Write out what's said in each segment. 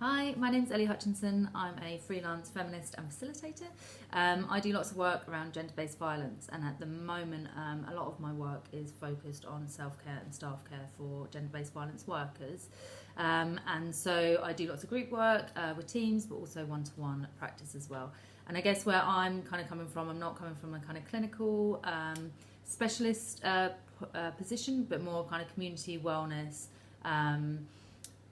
Hi, my name's Ellie Hutchinson. I'm a freelance feminist and facilitator. I do lots of work around gender-based violence, and at the moment, a lot of my work is focused on self-care and staff care for gender-based violence workers. And so I do lots of group work with teams, but also one-to-one practice as well. And I guess where I'm kind of coming from, I'm not coming from a kind of clinical specialist position, but more kind of community wellness.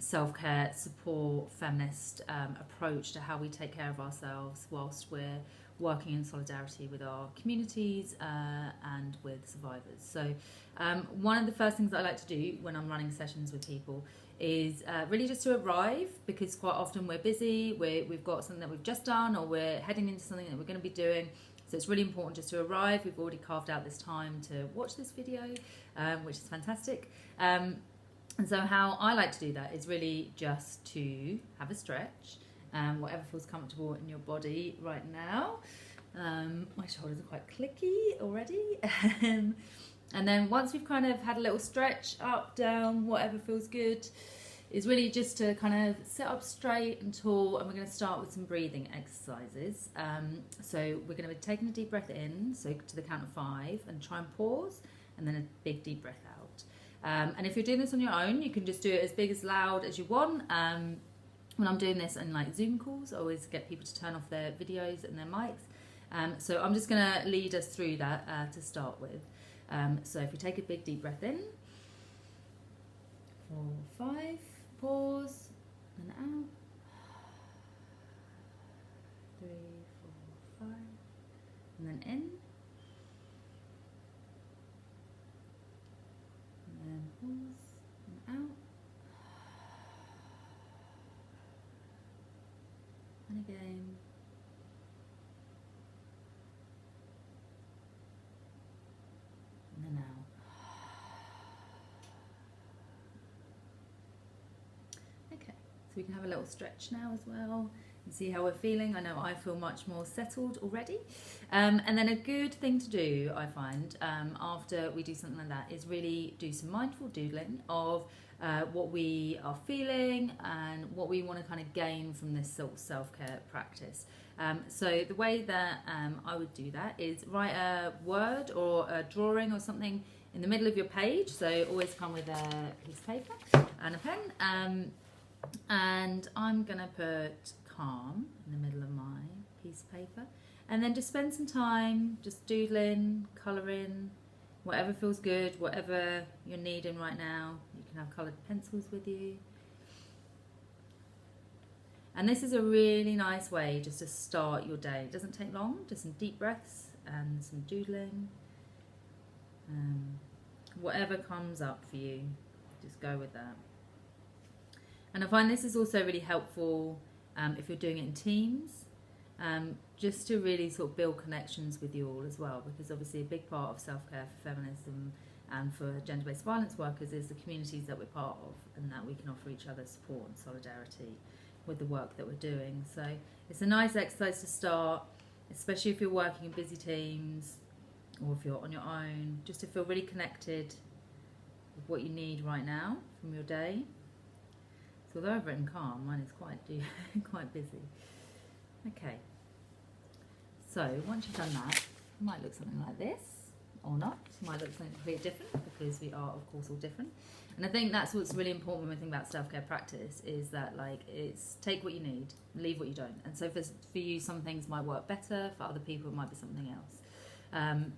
Self-care, support, feminist approach to how we take care of ourselves whilst we're working in solidarity with our communities and with survivors. So one of the first things that I like to do when I'm running sessions with people is really just to arrive, because quite often we're busy, we've got something that we've just done, or we're heading into something that we're going to be doing. So it's really important just to arrive. We've already carved out this time to watch this video, which is fantastic. And so how I like to do that is really just to have a stretch, whatever feels comfortable in your body right now. My shoulders are quite clicky already. And then once we've kind of had a little stretch, up, down, whatever feels good, is really just to kind of sit up straight and tall, and we're going to start with some breathing exercises. So we're going to be taking a deep breath in, so to the count of 5, and try and pause, and then a big deep breath out. And if you're doing this on your own, you can just do it as big as loud as you want. When I'm doing this in like Zoom calls, I always get people to turn off their videos and their mics. So I'm just going to lead us through that to start with. So if we take a big deep breath in, 4, 5, pause, and out, 3, 4, 5, and then in. And pause and out, and again, and then out. Okay, so we can have a little stretch now as well and see how we're feeling. I know I feel much more settled already. And then a good thing to do, I find, after we do something like that, is really do some mindful doodling of what we are feeling and what we want to kind of gain from this sort of self-care practice. So the way that I would do that is write a word or a drawing or something in the middle of your page. So always come with a piece of paper and a pen. And I'm going to put calm in the middle of my piece of paper, and then just spend some time just doodling, colouring, whatever feels good, whatever you're needing right now. You can have coloured pencils with you. And this is a really nice way just to start your day. It doesn't take long, just some deep breaths and some doodling. Whatever comes up for you, just go with that. And I find this is also really helpful if you're doing it in teams, just to really sort of build connections with you all as well, because obviously a big part of self-care for feminism and for gender-based violence workers is the communities that we're part of, and that we can offer each other support and solidarity with the work that we're doing. So it's a nice exercise to start, especially if you're working in busy teams or if you're on your own, just to feel really connected with what you need right now from your day. So although I've written calm, mine is quite busy. Okay, so once you've done that, it might look something like this, or not. It might look something completely different, because we are, of course, all different. And I think that's what's really important when we think about self-care practice, is that it's take what you need, leave what you don't. And so for you, some things might work better, for other people it might be something else.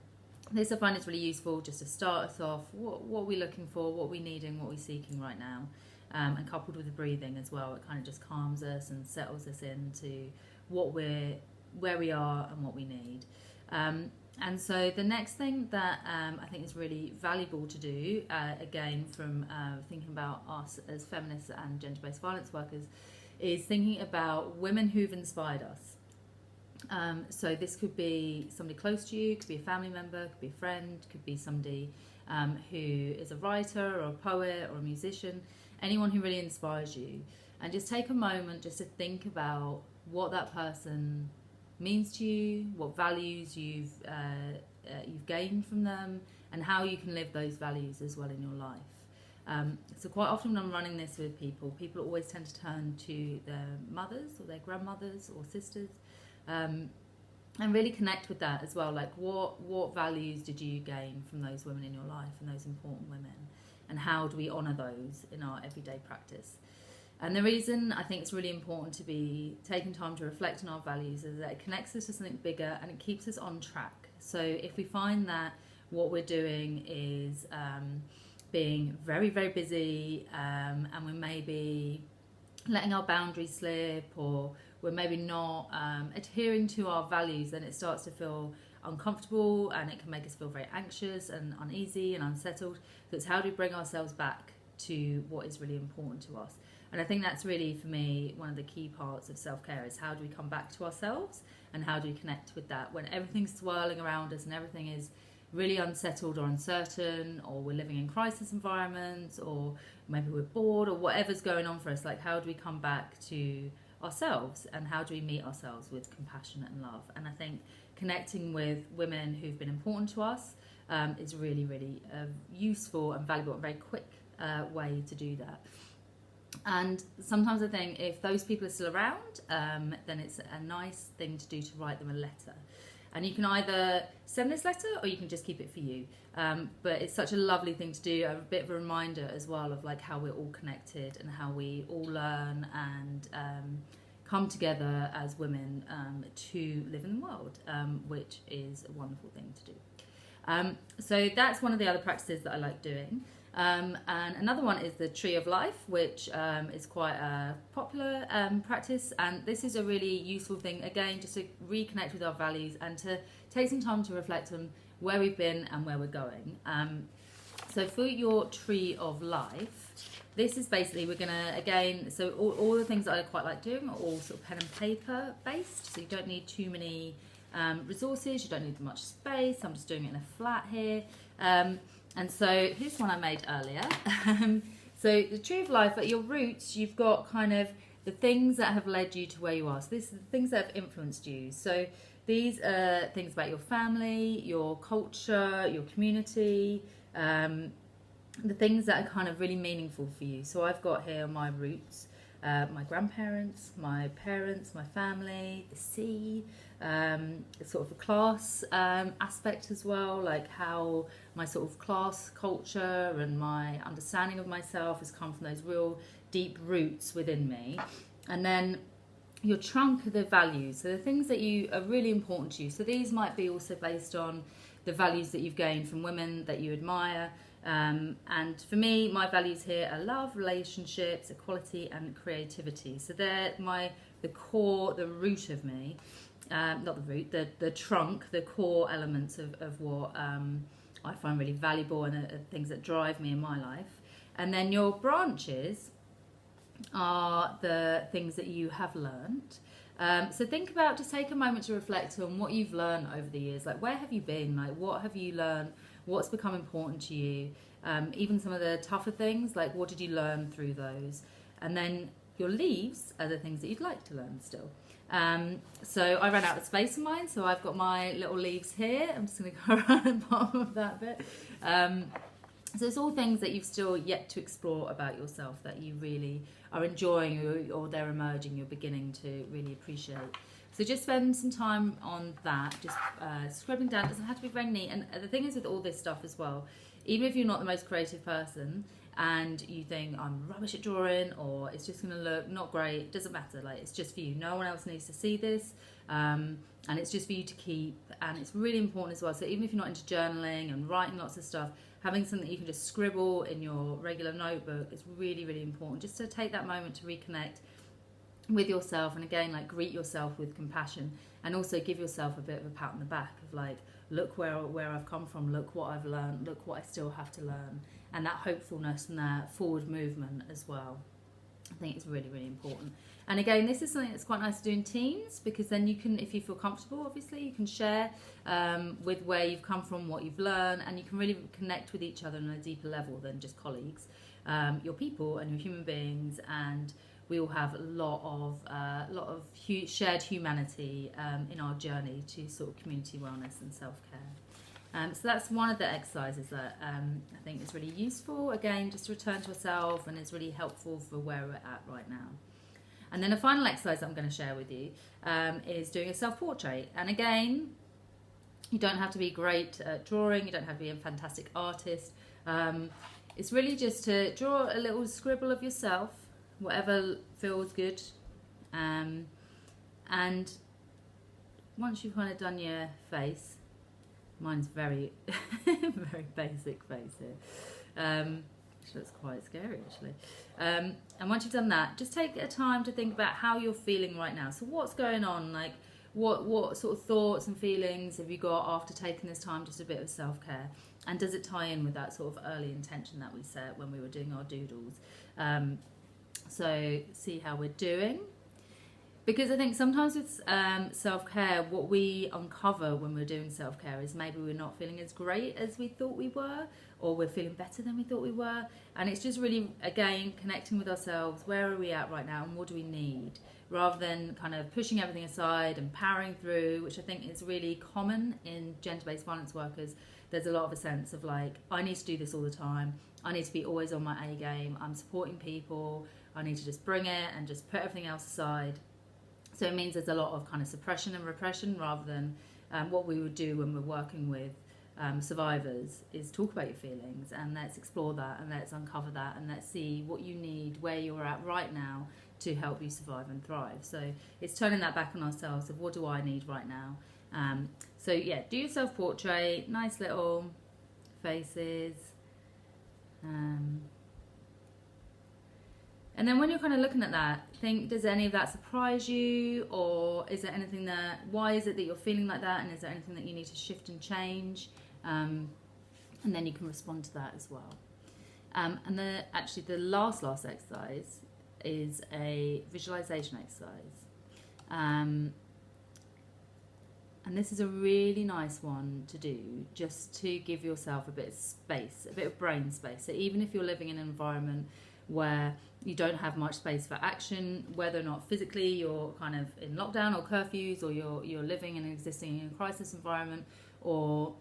This I find is really useful just to start us off, what we're looking for, what we're needing, what we're seeking right now. And coupled with the breathing as well, it kind of just calms us and settles us into where we are and what we need. And so the next thing that I think is really valuable to do, again from thinking about us as feminists and gender-based violence workers, is thinking about women who've inspired us. So this could be somebody close to you, could be a family member, could be a friend, could be somebody who is a writer or a poet or a musician, anyone who really inspires you. And just take a moment just to think about what that person means to you, what values you've gained from them, and how you can live those values as well in your life. So quite often when I'm running this with people always tend to turn to their mothers or their grandmothers or sisters, and really connect with that as well. Like what values did you gain from those women in your life and those important women, and how do we honour those in our everyday practice? And the reason I think it's really important to be taking time to reflect on our values is that it connects us to something bigger and it keeps us on track. So if we find that what we're doing is being very, very busy, and we're maybe letting our boundaries slip, or we're maybe not adhering to our values, then it starts to feel uncomfortable and it can make us feel very anxious and uneasy and unsettled. So it's how do we bring ourselves back to what is really important to us? And I think that's really, for me, one of the key parts of self-care is how do we come back to ourselves and how do we connect with that when everything's swirling around us and everything is really unsettled or uncertain, or we're living in crisis environments, or maybe we're bored, or whatever's going on for us. Like, how do we come back to ourselves and how do we meet ourselves with compassion and love? And I think connecting with women who've been important to us is really, really useful and valuable and very quick way to do that. And sometimes I think if those people are still around, then it's a nice thing to do to write them a letter. And you can either send this letter or you can just keep it for you. But it's such a lovely thing to do, a bit of a reminder as well of like how we're all connected and how we all learn and come together as women to live in the world, which is a wonderful thing to do. So that's one of the other practices that I like doing. And another one is the Tree of Life, which is quite a popular practice, and this is a really useful thing, again, just to reconnect with our values and to take some time to reflect on where we've been and where we're going. So for your Tree of Life, this is basically, we're going to, again, so all the things that I quite like doing are all sort of pen and paper based, so you don't need too many resources, you don't need much space. I'm just doing it in a flat here. And so here's one I made earlier. So the Tree of Life, at your roots, you've got kind of the things that have led you to where you are. So these are the things that have influenced you. So these are things about your family, your culture, your community, the things that are kind of really meaningful for you. So I've got here my roots, my grandparents, my parents, my family, the sea, sort of the class aspect as well, like how my sort of class culture and my understanding of myself has come from those real deep roots within me. And then your trunk are the values, so the things that you are really important to you. So these might be also based on the values that you've gained from women that you admire. And for me, my values here are love, relationships, equality, and creativity. So they're the core, the root of me. Not the root, the trunk, the core elements of what I find really valuable and things that drive me in my life. And then your branches are the things that you have learned. So think about, just take a moment to reflect on what you've learned over the years. Like, where have you been? Like, what have you learned? What's become important to you? Even some of the tougher things, like what did you learn through those? And then your leaves are the things that you'd like to learn still. So I ran out of space in mine, so I've got my little leaves here. I'm just going to go around the bottom of that bit. So it's all things that you've still yet to explore about yourself that you really are enjoying, or they're emerging, you're beginning to really appreciate. So just spend some time on that, just scribbling down. It doesn't have to be very neat. And the thing is with all this stuff as well, even if you're not the most creative person and you think I'm rubbish at drawing or it's just going to look not great, it doesn't matter. Like, it's just for you. No one else needs to see this. And it's just for you to keep. And it's really important as well. So even if you're not into journaling and writing lots of stuff, having something that you can just scribble in your regular notebook is really, really important. Just to take that moment to reconnect with yourself, and again, like, greet yourself with compassion, and also give yourself a bit of a pat on the back of like, look where I've come from, look what I've learned, look what I still have to learn, and that hopefulness and that forward movement as well. I think it's really, really important. And again, this is something that's quite nice to do in teams, because then you can, if you feel comfortable, obviously, you can share with where you've come from, what you've learned, and you can really connect with each other on a deeper level than just colleagues. You're people and you're human beings, and we all have a lot of shared humanity in our journey to sort of community wellness and self-care. So that's one of the exercises that I think is really useful. Again, just to return to yourself, and is really helpful for where we're at right now. And then a final exercise I'm going to share with you is doing a self-portrait. And again, you don't have to be great at drawing. You don't have to be a fantastic artist. It's really just to draw a little scribble of yourself, whatever feels good. And once you've kind of done your face, mine's very, very basic face here. Which looks quite scary actually. And once you've done that, just take a time to think about how you're feeling right now. So what's going on? Like what sort of thoughts and feelings have you got after taking this time, just a bit of self-care? And does it tie in with that sort of early intention that we set when we were doing our doodles? So see how we're doing. Because I think sometimes with self-care, what we uncover when we're doing self-care is maybe we're not feeling as great as we thought we were, or we're feeling better than we thought we were. And it's just really, again, connecting with ourselves. Where are we at right now and what do we need? Rather than kind of pushing everything aside and powering through, which I think is really common in gender-based violence workers. There's a lot of a sense of like, I need to do this all the time. I need to be always on my A game. I'm supporting people. I need to just bring it and just put everything else aside. So it means there's a lot of kind of suppression and repression, rather than what we would do when we're working with survivors is talk about your feelings, and let's explore that, and let's uncover that, and let's see what you need, where you're at right now to help you survive and thrive. So it's turning that back on ourselves of what do I need right now. So yeah, do your self-portrait, nice little faces. And then when you're kind of looking at that, think, does any of that surprise you? Or is there anything why is it that you're feeling like that? And is there anything that you need to shift and change? And then you can respond to that as well. And actually the last exercise is a visualization exercise. And this is a really nice one to do, just to give yourself a bit of space, a bit of brain space. So even if you're living in an environment where you don't have much space for action, whether or not physically you're kind of in lockdown or curfews, or you're living in an existing crisis environment, or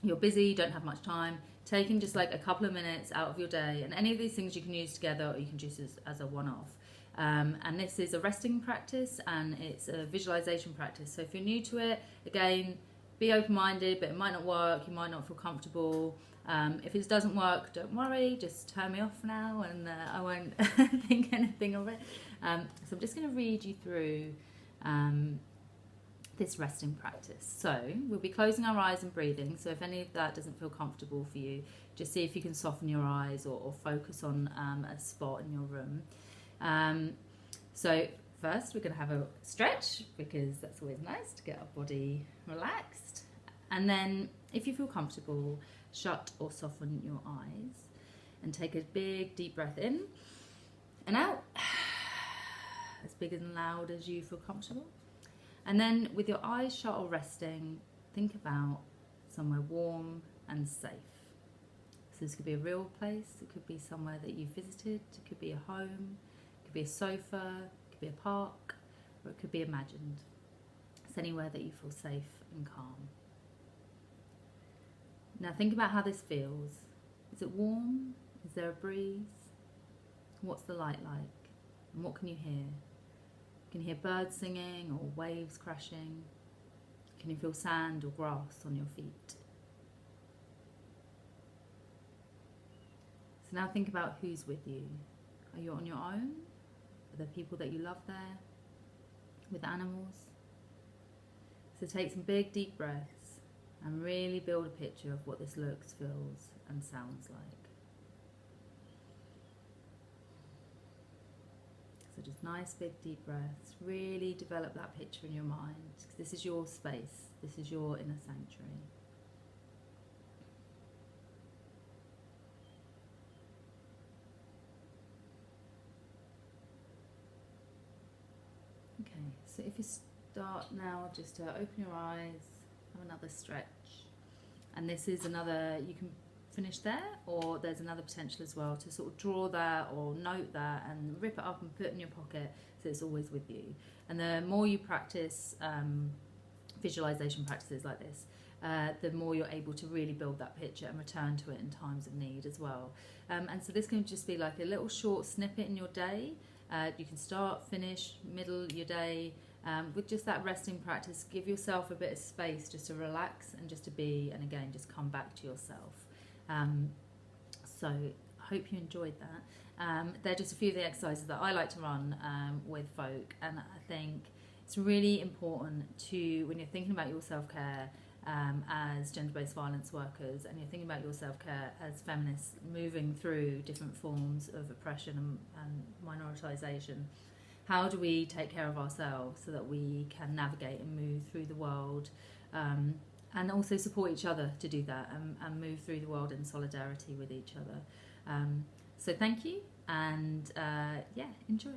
you're busy, you don't have much time, taking just like a couple of minutes out of your day, and any of these things you can use together, or you can use as a one-off. And this is a resting practice, and it's a visualization practice. So if you're new to it, again, be open-minded, but it might not work, you might not feel comfortable. If it doesn't work, don't worry, just turn me off now, and I won't think anything of it. So I'm just going to read you through this resting practice. So we'll be closing our eyes and breathing. So if any of that doesn't feel comfortable for you, just see if you can soften your eyes, or focus on a spot in your room. So first we're going to have a stretch, because that's always nice to get our body relaxed. And then if you feel comfortable, shut or soften your eyes and take a big deep breath in and out, as big and loud as you feel comfortable. And then with your eyes shut or resting, think about somewhere warm and safe. So this could be a real place, it could be somewhere that you visited, it could be a home, it could be a sofa, it could be a park, or it could be imagined. It's anywhere that you feel safe and calm. Now think about how this feels. Is it warm? Is there a breeze? What's the light like? And what can you hear? Can you hear birds singing or waves crashing? Can you feel sand or grass on your feet? So now think about who's with you. Are you on your own? Are there people that you love there? With animals? So take some big deep breaths and really build a picture of what this looks, feels and sounds like. So just nice big deep breaths. Really develop that picture in your mind, because this is your space, this is your inner sanctuary. Okay, so if you start now just to open your eyes, have another stretch, and this is another, you can finish there, or there's another potential as well to sort of draw that or note that and rip it up and put it in your pocket so it's always with you. And the more you practice visualization practices like this, the more you're able to really build that picture and return to it in times of need as well. And so this can just be like a little short snippet in your day. You can start, finish, middle your day with just that resting practice. Give yourself a bit of space just to relax and just to be, and again, just come back to yourself. So I hope you enjoyed that. They're just a few of the exercises that I like to run with folk, and I think it's really important to, when you're thinking about your self-care as gender-based violence workers, and you're thinking about your self-care as feminists moving through different forms of oppression and minoritisation, how do we take care of ourselves so that we can navigate and move through the world, and also support each other to do that, and move through the world in solidarity with each other. So thank you, and yeah, enjoy.